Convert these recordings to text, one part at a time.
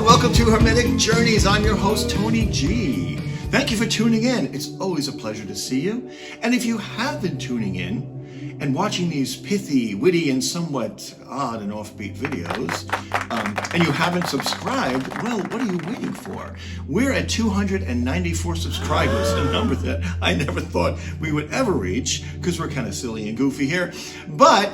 Welcome to Hermetic Journeys. I'm your host, Tony G. Thank you for tuning in. It's always a pleasure to see you. And if you have been tuning in and watching these pithy, witty, and somewhat odd and offbeat videos, and you haven't subscribed, well, what are you waiting for? We're at 294 subscribers, a number that I never thought we would ever reach, because we're kind of silly and goofy here. But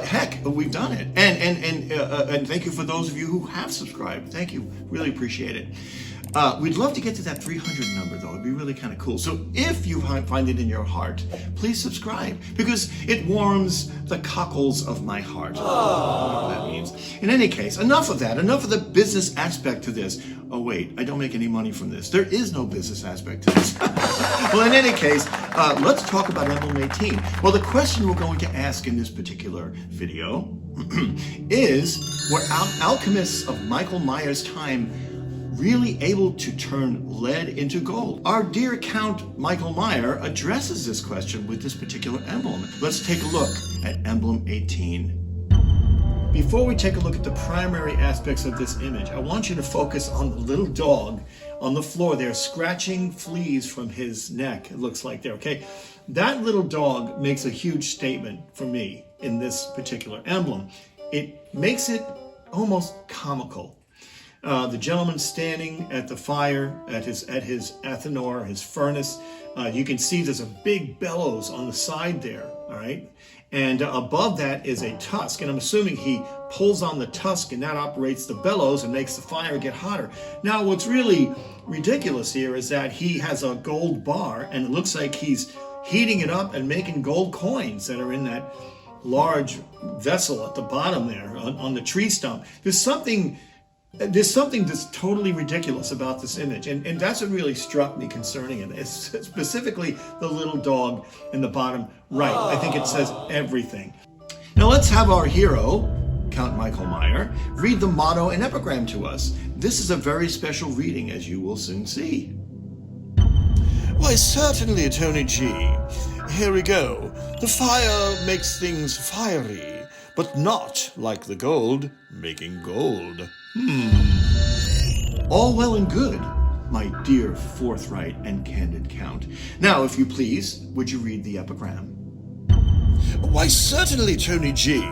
heck, we've done it. And thank you for those of you who have subscribed. Thank you. Really appreciate it. We'd love to get to that 300 number, though. It'd be really kind of cool. So if you find it in your heart, please subscribe, because it warms the cockles of my heart. Whatever that means. In any case, enough of that. Enough of the business aspect to this. Oh, wait, I don't make any money from this. There is no business aspect to this. Well, in any case, let's talk about Emblem XVIII. Well, the question we're going to ask in this particular video is, were alchemists of Michael Maier's time really able to turn lead into gold? Our dear Count Michael Maier addresses this question with this particular emblem. Let's take a look at Emblem XVIII. Before we take a look at the primary aspects of this image, I want you to focus on the little dog on the floor there, scratching fleas from his neck, it looks like there, okay? That little dog makes a huge statement for me in this particular emblem. It makes it almost comical. The gentleman standing at the fire, at his athanor, his furnace, you can see there's a big bellows on the side there, all right? And above that is a tusk, and I'm assuming he pulls on the tusk and that operates the bellows and makes the fire get hotter. Now, what's really ridiculous here is that he has a gold bar, and it looks like he's heating it up and making gold coins that are in that large vessel at the bottom there on the tree stump. There's something that's totally ridiculous about this image, and that's what really struck me concerning it. It's specifically the little dog in the bottom right. I think it says everything. Now let's have our hero, Count Michael Maier, read the motto and epigram to us. This is a very special reading, as you will soon see. Why, certainly, Tony G. Here we go. The fire makes things fiery, but not like the gold making gold. All well and good, my dear forthright and candid Count. Now, if you please, would you read the epigram? Why, certainly, Tony G.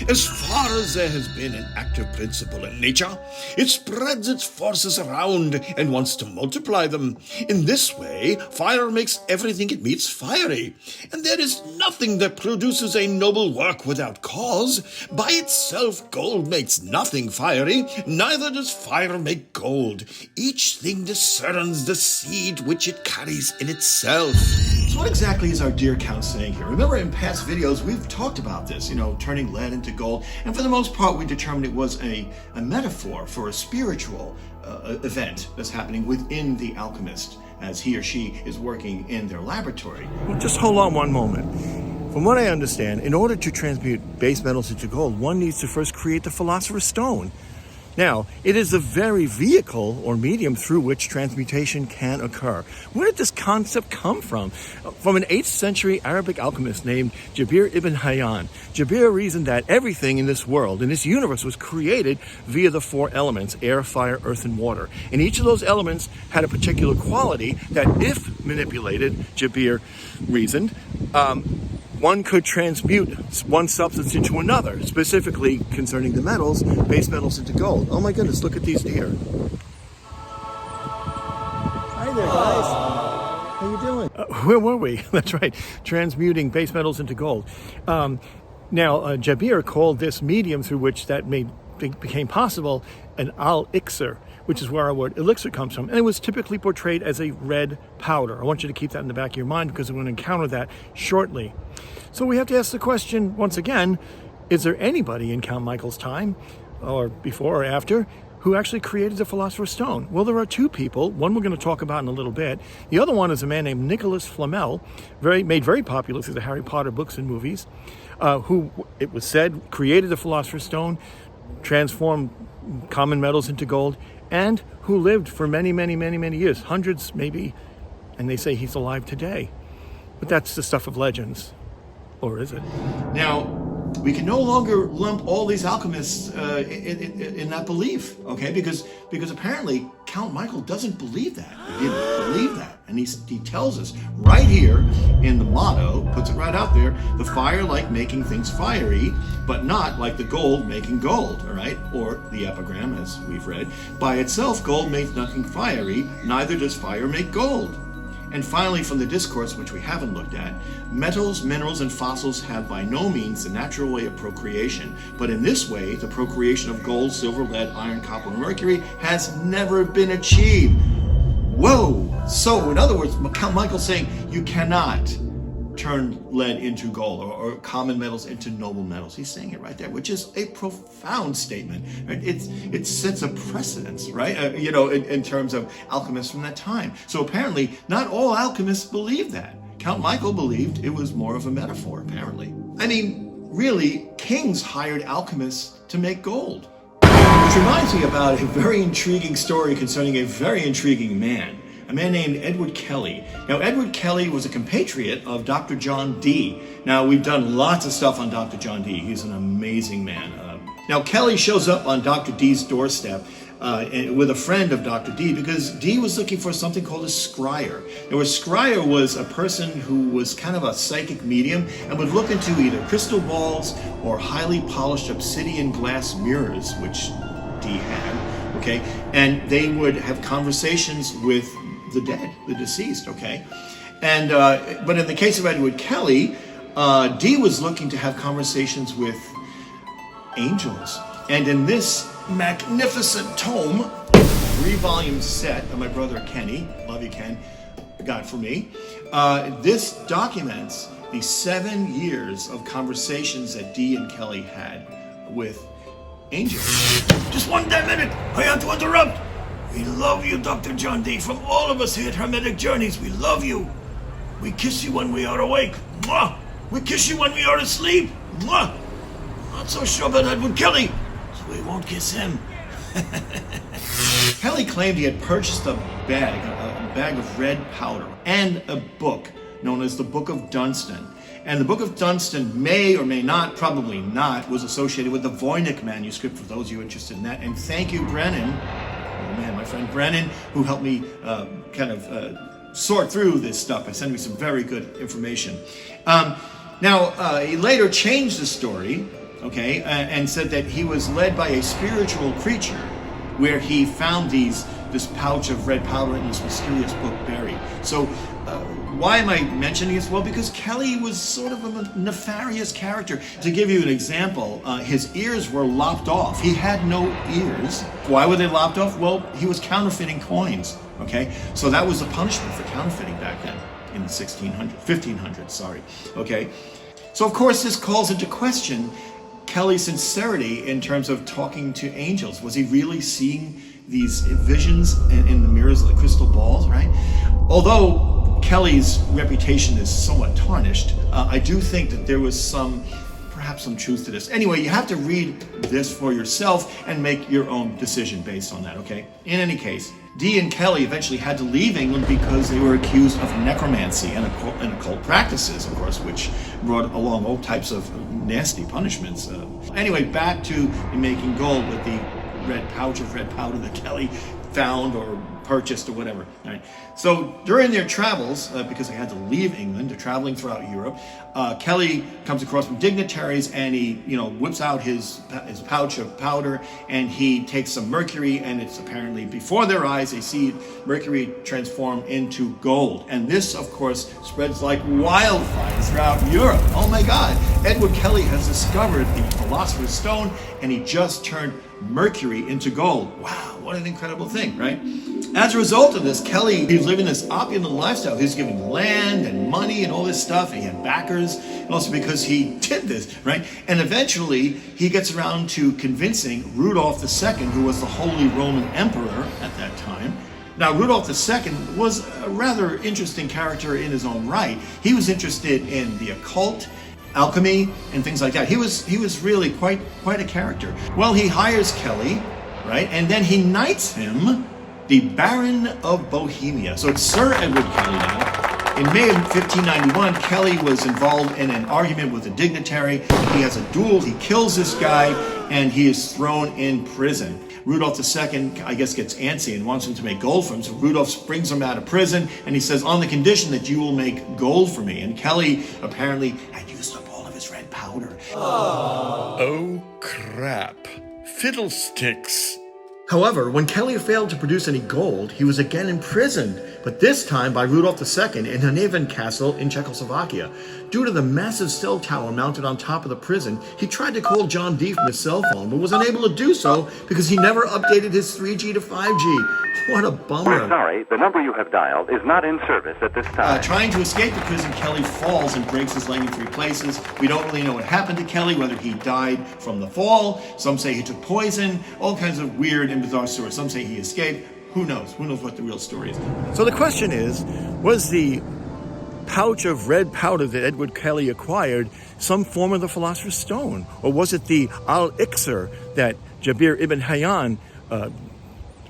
As far as there has been an active principle in nature, it spreads its forces around and wants to multiply them. In this way, fire makes everything it meets fiery, and there is nothing that produces a noble work without cause. By itself, gold makes nothing fiery, neither does fire make gold. Each thing discerns the seed which it carries in itself. So what exactly is our dear Count saying here? Remember, in past videos, we've talked about this, turning lead into gold, and for the most part, we determined it was a metaphor for a spiritual event that's happening within the alchemist as he or she is working in their laboratory. Well, just hold on one moment. From what I understand, in order to transmute base metals into gold, one needs to first create the philosopher's stone. Now, it is the very vehicle or medium through which transmutation can occur. Where did this concept come from? From an 8th century Arabic alchemist named Jabir ibn Hayyan. Jabir reasoned that everything in this world, in this universe, was created via the 4 elements: air, fire, earth, and water. And each of those elements had a particular quality that, if manipulated, Jabir reasoned, one could transmute one substance into another, specifically concerning the metals, base metals into gold. Oh my goodness, look at these deer. Hi there, guys. How you doing? Where were we? That's right, transmuting base metals into gold. Jabir called this medium through which that became possible an al-iksir, which is where our word elixir comes from. And it was typically portrayed as a red powder. I want you to keep that in the back of your mind, because we're going to encounter that shortly. So we have to ask the question once again, is there anybody in Count Michael's time, or before or after, who actually created the Philosopher's Stone? Well, there are two people. One we're going to talk about in a little bit. The other one is a man named Nicholas Flamel, made very popular through the Harry Potter books and movies, who, it was said, created the Philosopher's Stone, transformed common metals into gold, and who lived for many, many, many, many years, hundreds maybe, and they say he's alive today. But that's the stuff of legends. Or is it? Now, we can no longer lump all these alchemists in that belief, okay? Because apparently Count Michael doesn't believe that. He didn't believe that. And he tells us right here in the motto, puts it right out there, the fire like making things fiery, but not like the gold making gold, all right? Or the epigram, as we've read, by itself gold makes nothing fiery, neither does fire make gold. And finally, from the discourse, which we haven't looked at, metals, minerals, and fossils have by no means the natural way of procreation. But in this way, the procreation of gold, silver, lead, iron, copper, and mercury has never been achieved. Whoa! So, in other words, Count Michael's saying you cannot turn lead into gold or common metals into noble metals. He's saying it right there, which is a profound statement. Right? It sets a precedence, right? In terms of alchemists from that time. So apparently, not all alchemists believed that. Count Michael believed it was more of a metaphor, apparently. I mean, really, kings hired alchemists to make gold. Which reminds me about a very intriguing story concerning a very intriguing man. A man named Edward Kelley. Now, Edward Kelley was a compatriot of Dr. John Dee. Now, we've done lots of stuff on Dr. John Dee. He's an amazing man. Now, Kelley shows up on Dr. Dee's doorstep with a friend of Dr. Dee because Dee was looking for something called a scryer. Now, a scryer was a person who was kind of a psychic medium and would look into either crystal balls or highly polished obsidian glass mirrors, which Dee had, okay? And they would have conversations with the dead, the deceased, okay? And but in the case of Edward Kelley, Dee was looking to have conversations with angels. And in this magnificent tome, 3-volume set of my brother Kenny, love you Ken, got it for me, this documents the 7 years of conversations that Dee and Kelley had with angels. Just one damn minute, I have to interrupt. We love you, Dr. John Dee. From all of us here at Hermetic Journeys, we love you. We kiss you when we are awake. Mwah! We kiss you when we are asleep. Mwah! Not so sure about Edward Kelley, so we won't kiss him. Kelley claimed he had purchased a bag of red powder and a book known as the Book of Dunstan. And the Book of Dunstan may or may not, probably not, was associated with the Voynich manuscript, for those of you interested in that. And thank you, Brennan. Oh man, my friend Brennan, who helped me sort through this stuff and sent me some very good information. Now, he later changed the story, okay, and said that he was led by a spiritual creature where he found this pouch of red powder in this mysterious book buried. So, why am I mentioning this? Well, because Kelley was sort of a nefarious character. To give you an example, his ears were lopped off. He had no ears. Why were they lopped off? Well, he was counterfeiting coins, okay? So that was the punishment for counterfeiting back then in the 1500s, sorry, okay? So of course this calls into question Kelley's sincerity in terms of talking to angels. Was he really seeing these visions in the mirrors of the crystal balls, right? Although Kelley's reputation is somewhat tarnished, I do think that there was perhaps some truth to this. Anyway, you have to read this for yourself and make your own decision based on that, okay? In any case, Dee and Kelley eventually had to leave England because they were accused of necromancy and occult practices, of course, which brought along all types of nasty punishments. Anyway, back to making gold with the pouch of red powder that Kelley found or purchased or whatever. Right? So during their travels, because they had to leave England, they're traveling throughout Europe, Kelley comes across some dignitaries and he, whips out his pouch of powder and he takes some mercury, and it's apparently before their eyes they see mercury transform into gold. And this, of course, spreads like wildfire throughout Europe. Oh my God! Edward Kelley has discovered the Philosopher's Stone, and he just turned mercury into gold. Wow, what an incredible thing, right? As a result of this, Kelley, he's living this opulent lifestyle. He's giving land and money and all this stuff, and he had backers, and also because he did this, right? And eventually, he gets around to convincing Rudolph II, who was the Holy Roman Emperor at that time. Now, Rudolph II was a rather interesting character in his own right. He was interested in the occult, alchemy, and things like that. He was really quite a character. Well, he hires Kelley, right? And then he knights him the Baron of Bohemia. So it's Sir Edward Kelley now. In May of 1591, Kelley was involved in an argument with a dignitary. He has a duel, he kills this guy, and he is thrown in prison. Rudolph II, I guess, gets antsy and wants him to make gold for him. So Rudolph brings him out of prison, and he says, on the condition that you will make gold for me. And Kelley apparently had used up all of his red powder. Oh, crap. Fiddlesticks. However, when Kelley failed to produce any gold, he was again imprisoned, but this time by Rudolph II in Haneven Castle in Czechoslovakia. Due to the massive cell tower mounted on top of the prison, he tried to call John Dee from his cell phone, but was unable to do so because he never updated his 3G to 5G. What a bummer. We're sorry, the number you have dialed is not in service at this time. Trying to escape the prison, Kelley falls and breaks his leg in 3 places. We don't really know what happened to Kelley, whether he died from the fall. Some say he took poison, all kinds of weird and bizarre stories. Some say he escaped. Who knows? Who knows what the real story is? So the question is, was the pouch of red powder that Edward Kelley acquired some form of the Philosopher's Stone? Or was it the al-Iksir that Jabir ibn Hayyan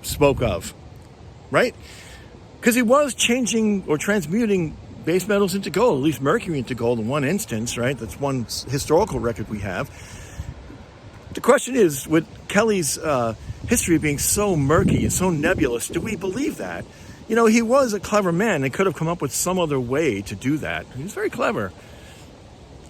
spoke of? Right? Because he was changing or transmuting base metals into gold, at least mercury into gold in one instance, right? That's one historical record we have. The question is, with Kelley's history being so murky and so nebulous, do we believe that? You know, he was a clever man and could have come up with some other way to do that. He was very clever.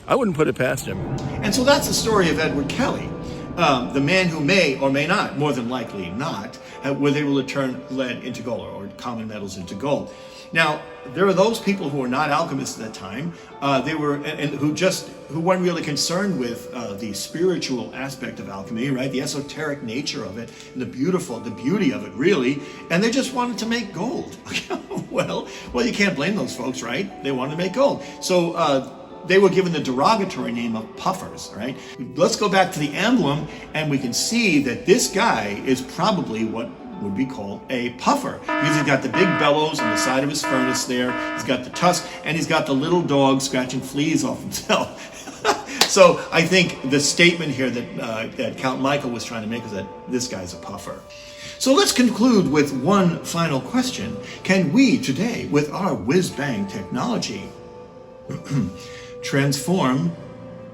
I wouldn't put it past him. And so that's the story of Edward Kelley, the man who may or may not, more than likely not, was able to turn lead into gold or common metals into gold. Now, there are those people who were not alchemists at that time. They were and who weren't really concerned with the spiritual aspect of alchemy, right? The esoteric nature of it, and the beauty of it, really. And they just wanted to make gold. well, you can't blame those folks, right? They wanted to make gold. So they were given the derogatory name of puffers, right? Let's go back to the emblem, and we can see that this guy is probably what would be called a puffer, because he's got the big bellows on the side of his furnace there, he's got the tusk, and he's got the little dog scratching fleas off himself. So I think the statement here that Count Michael was trying to make is that this guy's a puffer. So let's conclude with one final question. Can we today, with our whiz-bang technology, transform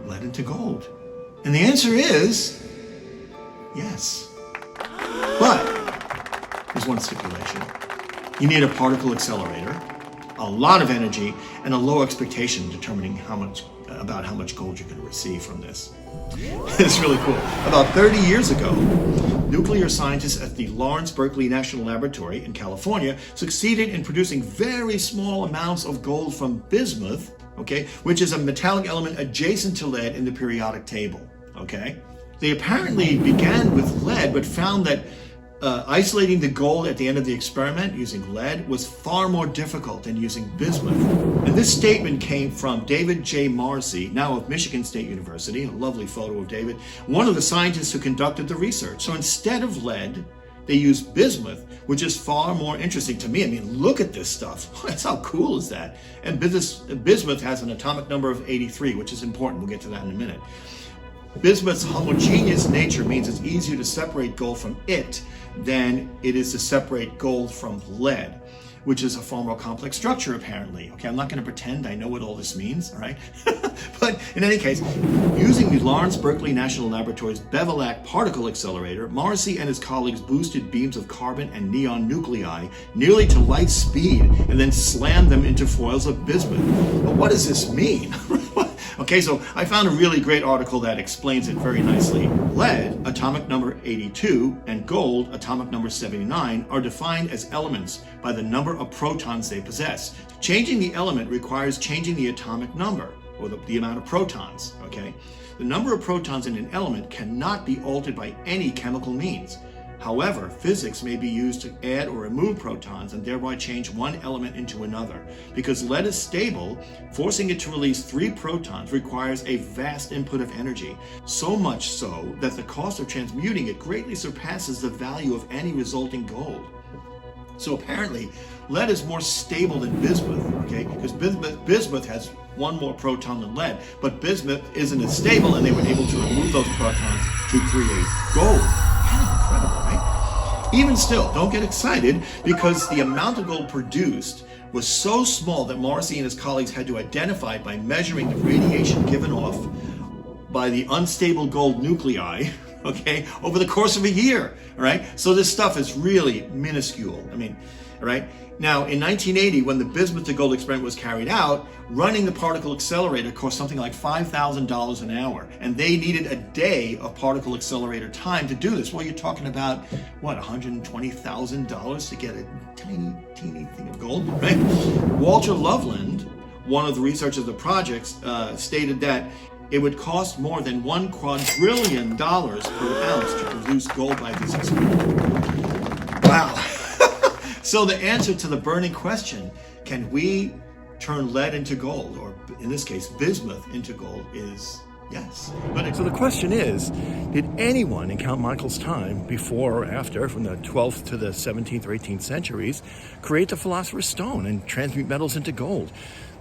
lead into gold? And the answer is yes. But there's one stipulation. You need a particle accelerator, a lot of energy, and a low expectation determining how much gold you're going to receive from this. It's really cool. About 30 years ago, nuclear scientists at the Lawrence Berkeley National Laboratory in California succeeded in producing very small amounts of gold from bismuth, okay, which is a metallic element adjacent to lead in the periodic table, okay? They apparently began with lead, but found that isolating the gold at the end of the experiment using lead was far more difficult than using bismuth. And this statement came from David J. Morrissey, now of Michigan State University, a lovely photo of David, one of the scientists who conducted the research. So instead of lead, they used bismuth, which is far more interesting to me. I mean, look at this stuff. How cool is that? And bismuth has an atomic number of 83, which is important. We'll get to that in a minute. Bismuth's homogeneous nature means it's easier to separate gold from it than it is to separate gold from lead, which is a far more complex structure, apparently. Okay, I'm not going to pretend I know what all this means, all right? But in any case, using the Lawrence Berkeley National Laboratory's Bevelak particle accelerator, Morrissey and his colleagues boosted beams of carbon and neon nuclei nearly to light speed and then slammed them into foils of bismuth. But what does this mean? Okay, so I found a really great article that explains it very nicely. Lead, atomic number 82, and gold, atomic number 79, are defined as elements by the number of protons they possess. Changing the element requires changing the atomic number, or the amount of protons, okay? The number of protons in an element cannot be altered by any chemical means. However, physics may be used to add or remove protons and thereby change one element into another. Because lead is stable, forcing it to release 3 protons requires a vast input of energy, so much so that the cost of transmuting it greatly surpasses the value of any resulting gold. So apparently, lead is more stable than bismuth, okay? Because bismuth has 1 more proton than lead, but bismuth isn't as stable, and they were able to remove those protons to create gold. Kind of incredible, right? Even still, don't get excited, because the amount of gold produced was so small that Morrissey and his colleagues had to identify it by measuring the radiation given off by the unstable gold nuclei, okay, over the course of a year, all right? So this stuff is really minuscule. I mean, all right? Now, in 1980, when the bismuth to gold experiment was carried out, running the particle accelerator cost something like $5,000 an hour, and they needed a day of particle accelerator time to do this. Well, you're talking about, what, $120,000 to get a tiny, teeny thing of gold, right? Walter Loveland, one of the researchers of the project, stated that it would cost more than $1 quadrillion per ounce to produce gold by this experiment. Wow. So the answer to the burning question, can we turn lead into gold, or in this case, bismuth into gold, is yes. So the question is, did anyone in Count Michael's time, before or after, from the 12th to the 17th or 18th centuries, create the Philosopher's Stone and transmute metals into gold?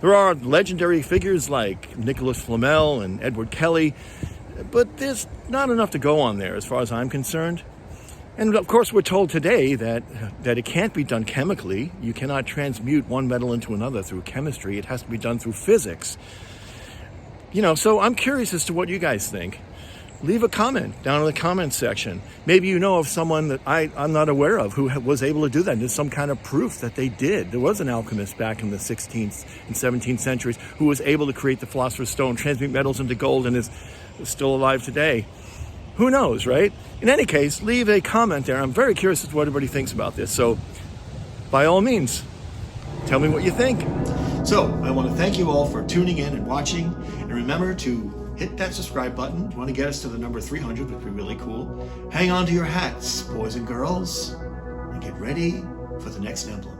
There are legendary figures like Nicholas Flamel and Edward Kelley, but there's not enough to go on there as far as I'm concerned. And of course, we're told today that it can't be done chemically. You cannot transmute one metal into another through chemistry. It has to be done through physics. So I'm curious as to what you guys think. Leave a comment down in the comments section. Maybe you know of someone that I'm not aware of who was able to do that. There's some kind of proof that they did. There was an alchemist back in the 16th and 17th centuries who was able to create the Philosopher's Stone, transmute metals into gold, and is still alive today. Who knows, right? In any case, leave a comment there. I'm very curious as to what everybody thinks about this. So, by all means, tell me what you think. So, I want to thank you all for tuning in and watching. And remember to hit that subscribe button. You want to get us to the number 300, which would be really cool. Hang on to your hats, boys and girls, and get ready for the next emblem.